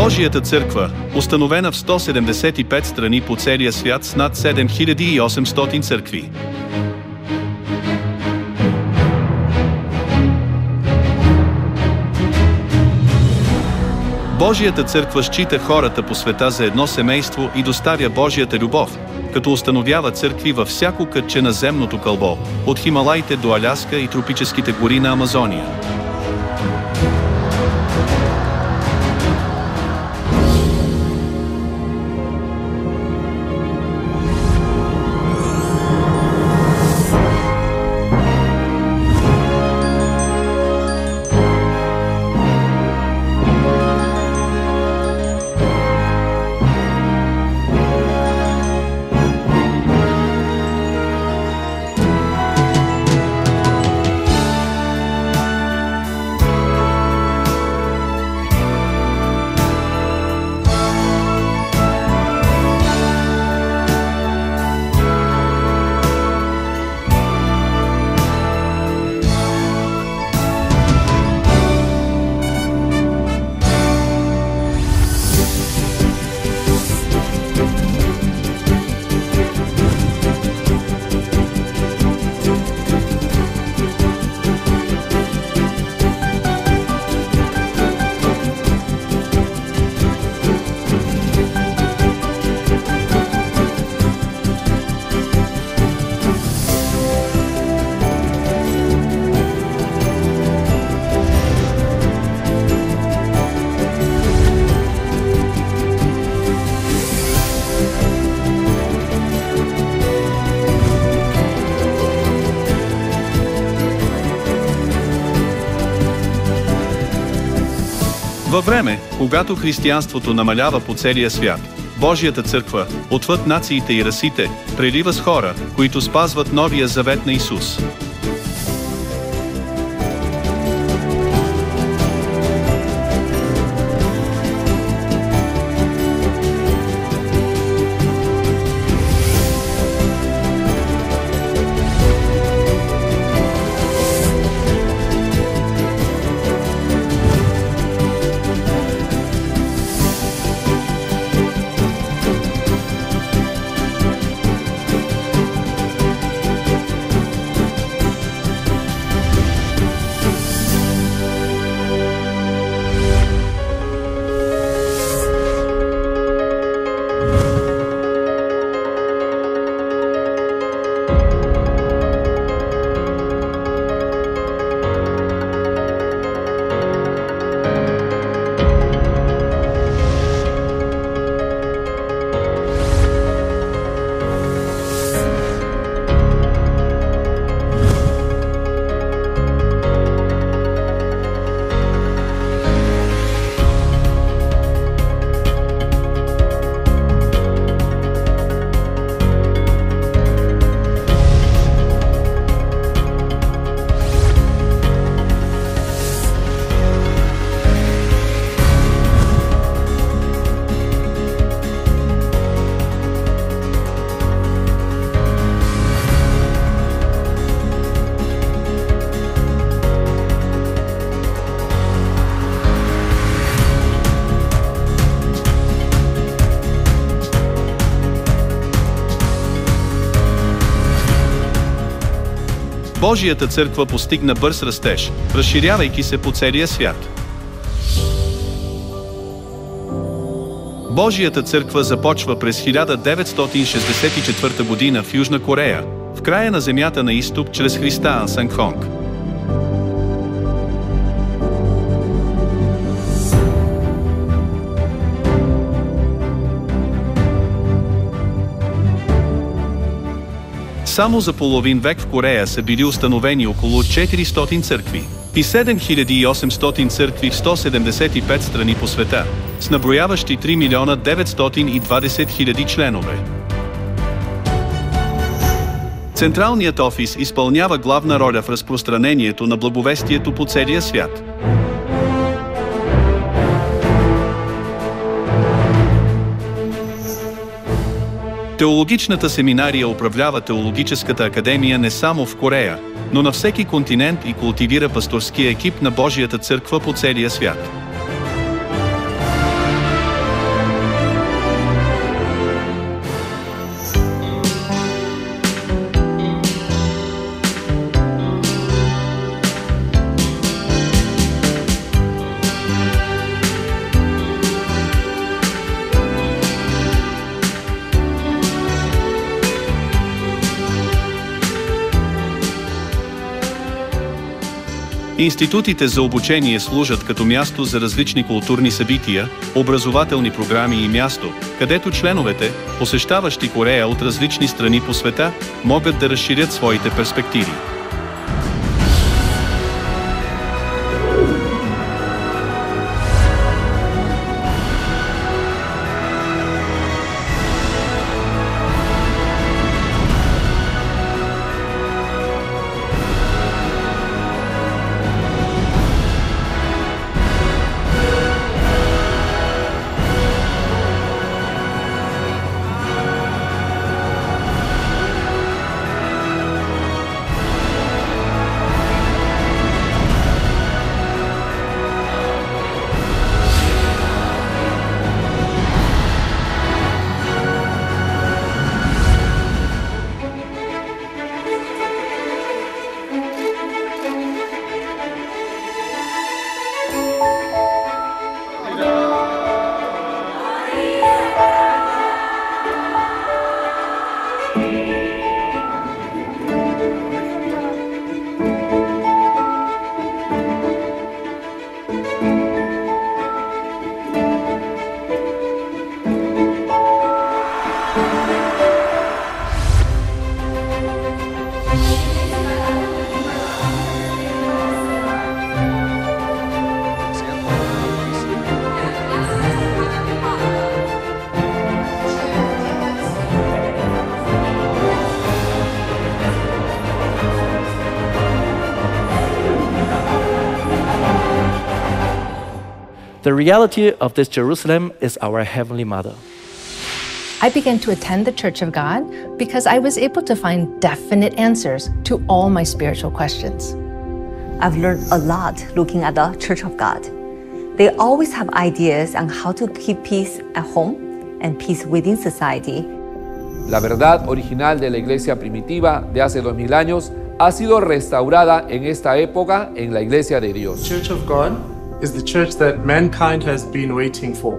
Божията църква, установена в 175 страни по целия свят с над 7800 църкви. Божията църква счита хората по света за едно семейство и доставя Божията любов, като установява църкви във всяко кътче на земното кълбо, от Хималаите до Аляска и тропическите гори на Амазония. Във време, когато християнството намалява по целия свят, Божията църква, отвъд нациите и расите, прелива с хора, които спазват Новия завет на Исус. Божията църква постигна бърз растеж, разширявайки се по целия свят. Божията църква започва през 1964 година в Южна Корея, в края на земята на изток чрез Христа Ансангхонг. Само за половин век в Корея са били установени около 400 църкви и 7800 църкви в 175 страни по света, с наброяващи 3 милиона 920 хиляди членове. Централният офис изпълнява главна роля в разпространението на благовестието по целия свят. Теологичната семинария управлява Теологическата академия не само в Корея, но на всеки континент и култивира пасторския екип на Божията църква по целия свят. Институтите за обучение служат като място за различни културни събития, образователни програми и място, където членовете, посещаващи Корея от различни страни по света, могат да разширят своите перспективи. The reality of this Jerusalem is our Heavenly Mother. I began to attend the Church of God because I was able to find definite answers to all my spiritual questions. I've learned a lot looking at the Church of God. They always have ideas on how to keep peace at home and peace within society. La verdad original de la iglesia primitiva de hace 2000 años ha sido restaurada en esta época en la Iglesia de Dios. The Church of God is the church that mankind has been waiting for.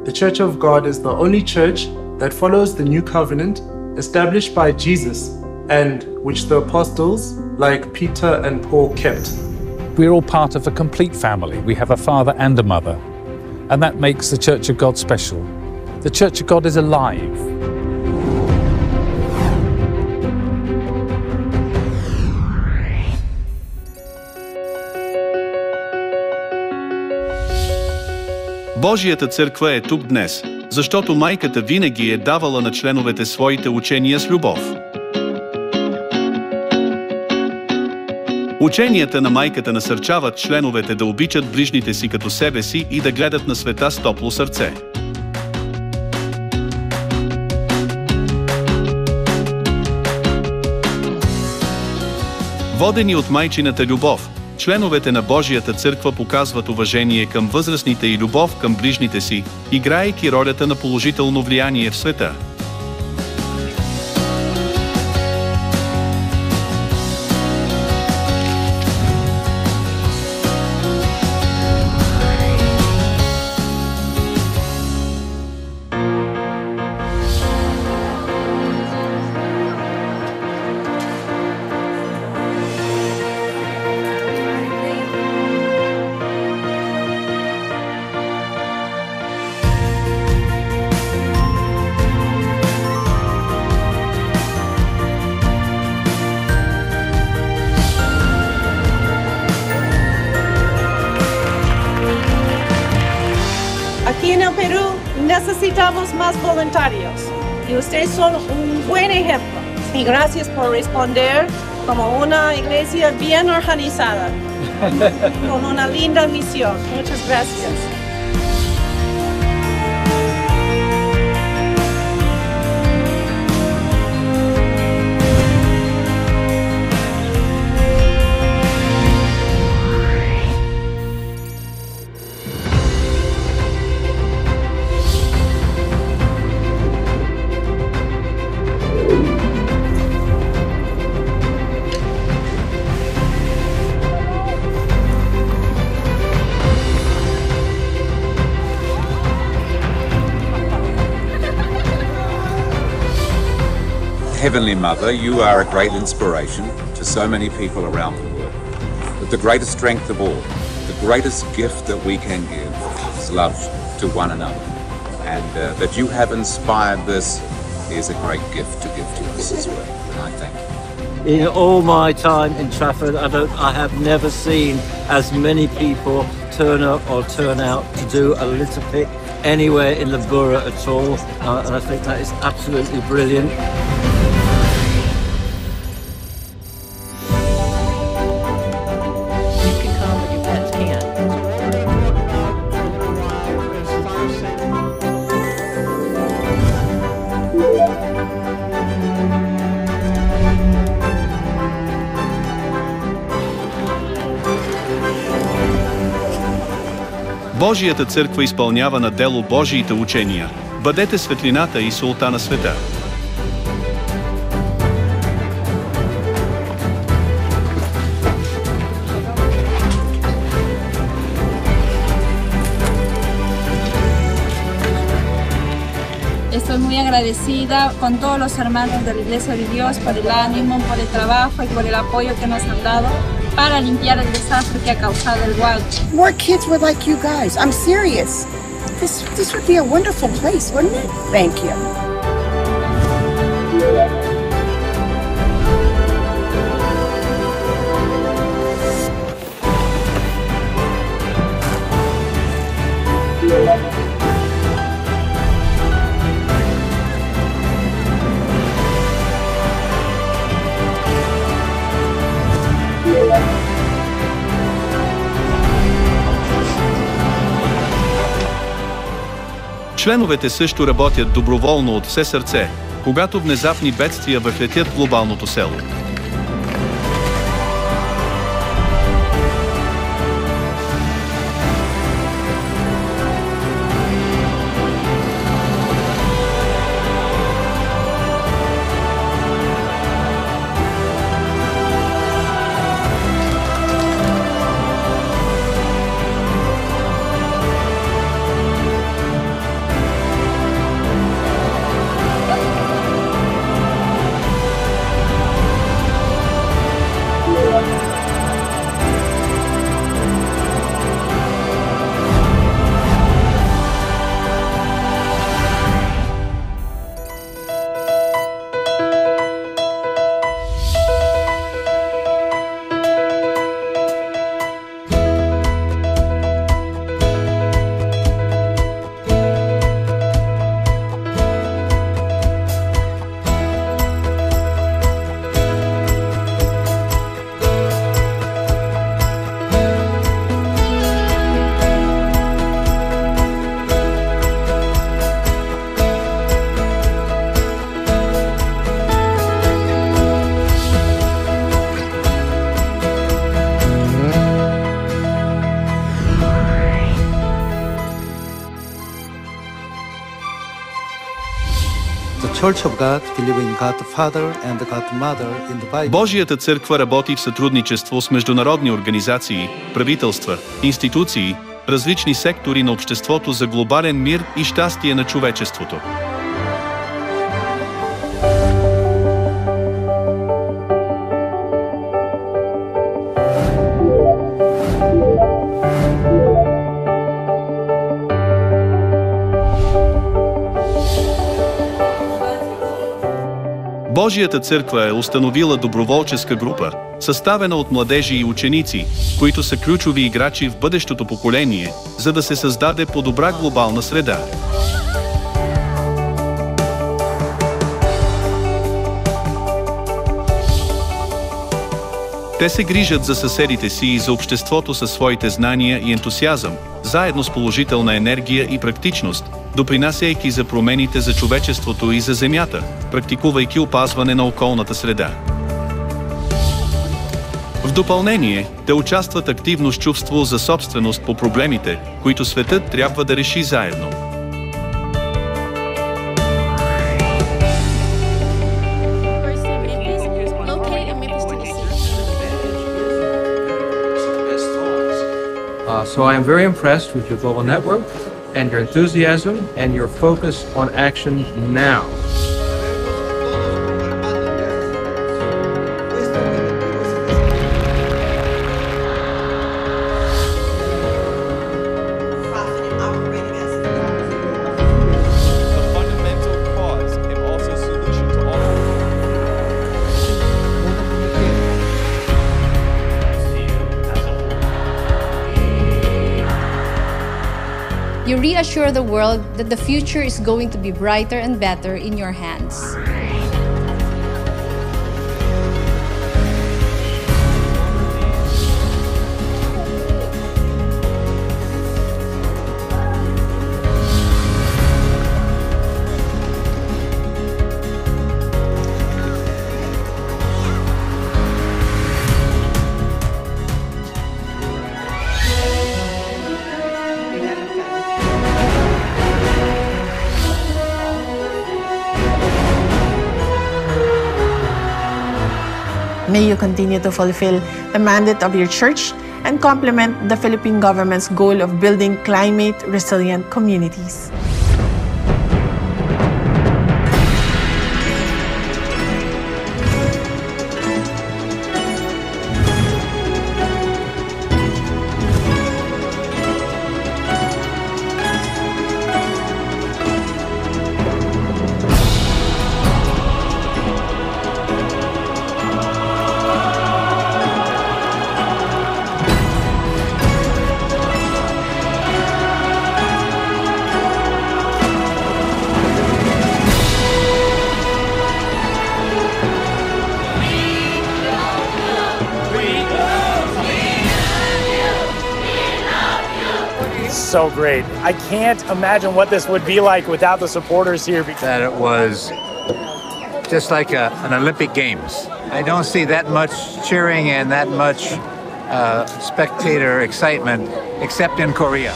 The Church of God is the only church that follows the new covenant established by Jesus and which the apostles like Peter and Paul kept. We're all part of a complete family. We have a father and a mother, and that makes the Church of God special. The Church of God is alive. Божията църква е тук днес, защото майката винаги е давала на членовете своите учения с любов. Ученията на майката насърчават членовете да обичат ближните си като себе си и да гледат на света с топло сърце. Водени от майчината любов, членовете на Божията църква показват уважение към възрастните и любов към ближните си, играейки ролята на положително влияние в света. Aquí en el Perú necesitamos más voluntarios y ustedes son un buen ejemplo. Y gracias por responder como una iglesia bien organizada, con una linda misión. Muchas gracias. Heavenly Mother, you are a great inspiration to so many people around the world. that the greatest strength of all, the greatest gift that we can give is love to one another. And that you have inspired this is a great gift to give to us as well. And I thank you. In all my time in Trafford, I have never seen as many people turn up or turn out to do a litter pick anywhere in the borough at all. And I think that is absolutely brilliant. Божията църква изпълнява на дело Божиите учения. Бъдете светлината и солта на света. Estoy muy agradecida con todos los hermanos de la Iglesia de Dios por el ánimo, por el trabajo y por el apoyo que nos han dado para limpiar el desastre que ha causado el WAG. More kids were like you guys. I'm serious. This would be a wonderful place, wouldn't it? Thank you. Членовете също работят доброволно от все сърце, когато внезапни бедствия връхлетят глобалното село. Божията църква работи в сътрудничество с международни организации, правителства, институции, различни сектори на обществото за глобален мир и щастие на човечеството. Божията църква е установила доброволческа група, съставена от младежи и ученици, които са ключови играчи в бъдещото поколение, за да се създаде по-добра глобална среда. Те се грижат за съседите си и за обществото със своите знания и ентусиазъм, заедно с положителна енергия и практичност, допринасяйки за промените за човечеството и за Земята, практикувайки опазване на околната среда. В допълнение, те участват активно с чувство за собственост по проблемите, които светът трябва да реши заедно. So I am very impressed with your global network and your enthusiasm and your focus on action now. You reassure the world that the future is going to be brighter and better in your hands. May you continue to fulfill the mandate of your church and complement the Philippine government's goal of building climate-resilient communities. So great. I can't imagine what this would be like without the supporters here. That it was just like an Olympic Games. I don't see that much cheering and that much spectator excitement except in Korea.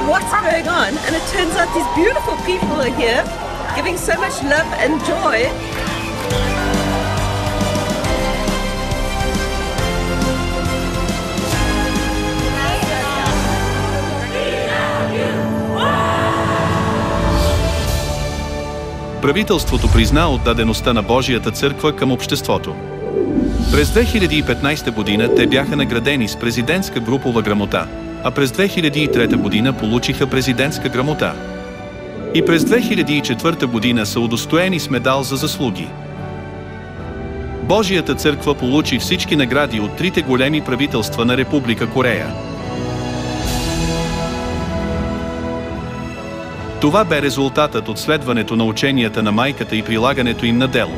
What's going on, and it turns out these beautiful people are here giving so much love and joy. Правителството призна отдадеността на Божията църква към обществото. През 2015 година те бяха наградени с президентска групова грамота, а през 2003 година получиха президентска грамота. И през 2004 година са удостоени с медал за заслуги. Божията църква получи всички награди от трите големи правителства на Република Корея. Това бе резултатът от следването на ученията на майката и прилагането им на дело.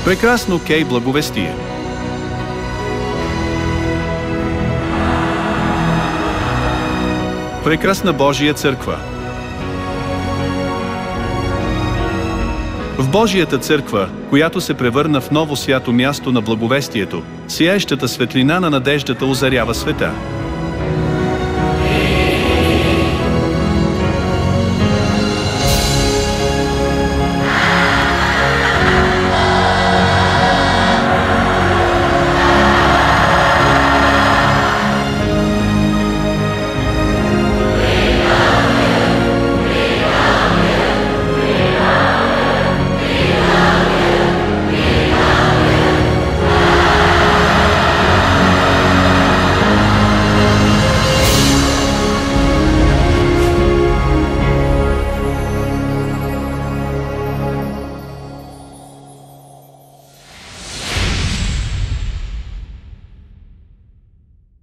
Прекрасно Кей благовестие. Прекрасна Божия църква. В Божията църква, която се превърна в ново свято място на благовестието, сияещата светлина на надеждата озарява света.